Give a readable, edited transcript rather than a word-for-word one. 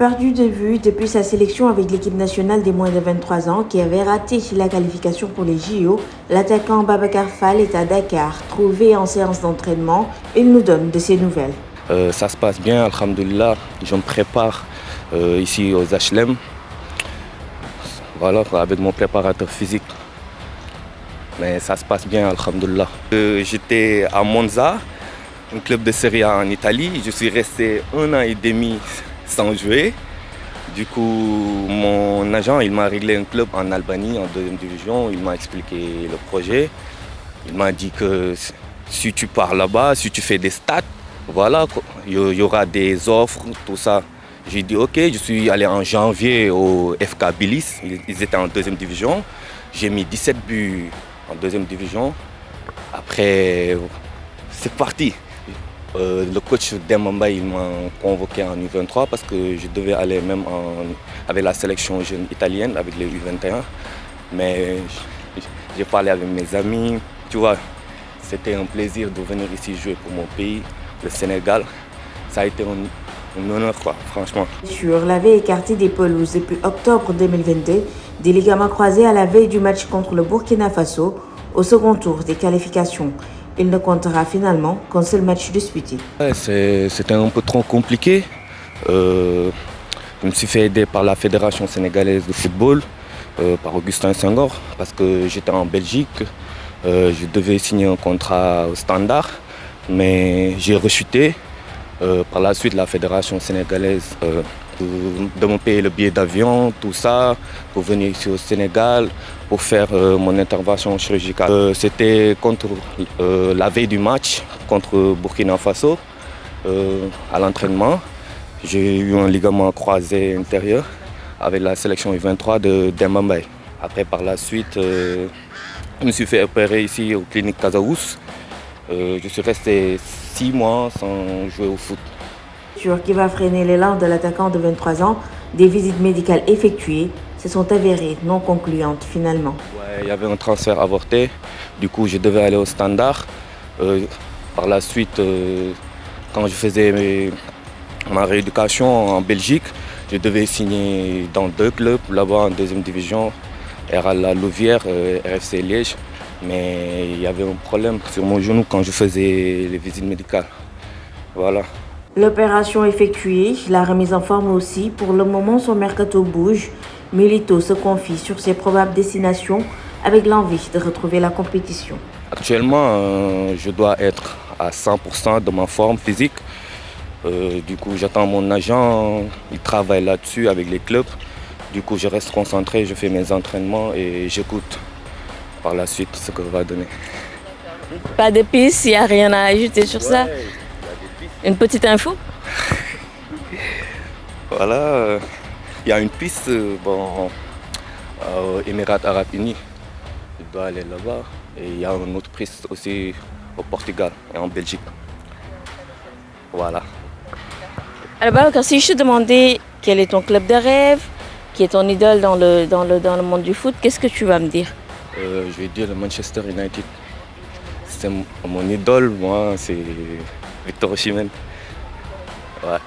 perdu de vue depuis sa sélection avec l'équipe nationale des moins de 23 ans qui avait raté la qualification pour les JO, l'attaquant Babacar Fall est à Dakar. Trouvé en séance d'entraînement, il nous donne de ses nouvelles. Ça se passe bien, alhamdoulilah. Je me prépare ici aux HLM. Voilà, avec mon préparateur physique. Mais ça se passe bien, alhamdoulilah. J'étais à Monza, un club de Serie A en Italie. Je suis resté 1 an et demi sans jouer. Du coup, mon agent il m'a réglé un club en Albanie, en 2e division. Il m'a expliqué le projet. Il m'a dit que si tu pars là-bas, si tu fais des stats, voilà, il y aura des offres, tout ça. J'ai dit ok, je suis allé en janvier au FK Bilis, ils étaient en 2e division. J'ai mis 17 buts en 2e division. Après, c'est parti. Le coach Demamba il m'a convoqué en U23 parce que je devais aller même avec la sélection jeune italienne, avec les U21. Mais j'ai parlé avec mes amis, tu vois, c'était un plaisir de venir ici jouer pour mon pays, le Sénégal. Ça a été un honneur, quoi, franchement. L'avait écarté des pelouses depuis octobre 2022, des ligaments croisés à la veille du match contre le Burkina Faso, au second tour des qualifications. Il ne comptera finalement qu'un seul match disputé. Ouais, c'était un peu trop compliqué. Je me suis fait aider par la Fédération sénégalaise de football, par Augustin Senghor, parce que j'étais en Belgique. Je devais signer un contrat au Standard, mais j'ai rechuté. Par la suite, la Fédération sénégalaise de me payer le billet d'avion, tout ça, pour venir ici au Sénégal, pour faire mon intervention chirurgicale. C'était contre la veille du match contre Burkina Faso, à l'entraînement. J'ai eu un ligament croisé intérieur avec la sélection U23 de Demamba. Après, par la suite, je me suis fait opérer ici aux cliniques Casaous. Je suis resté 6 mois sans jouer au foot. Qui va freiner l'élan de l'attaquant de 23 ans, des visites médicales effectuées se sont avérées non concluantes finalement. Ouais, il y avait un transfert avorté, du coup je devais aller au Standard. Par la suite, quand je faisais ma rééducation en Belgique, je devais signer dans 2 clubs, là-bas en 2e division, RAL Louvière, RFC Liège. Mais il y avait un problème sur mon genou quand je faisais les visites médicales. Voilà. L'opération effectuée, la remise en forme aussi. Pour le moment, son mercato bouge. Milito se confie sur ses probables destinations avec l'envie de retrouver la compétition. Actuellement, je dois être à 100% de ma forme physique. Du coup, j'attends mon agent, il travaille là-dessus avec les clubs. Du coup, je reste concentré, je fais mes entraînements et j'écoute par la suite ce que va donner. Pas de piste, il n'y a rien à ajouter sur ça. Une petite info. Voilà, il y a une piste aux Émirats Arabes Unis. Je dois aller là-bas. Et il y a une autre piste aussi au Portugal et en Belgique. Voilà. Alors, si je te demandais quel est ton club de rêve, qui est ton idole dans le monde du foot, qu'est-ce que tu vas me dire? Je vais dire le Manchester United. C'est mon idole, moi, c'est Victor Osimhen. Ouais.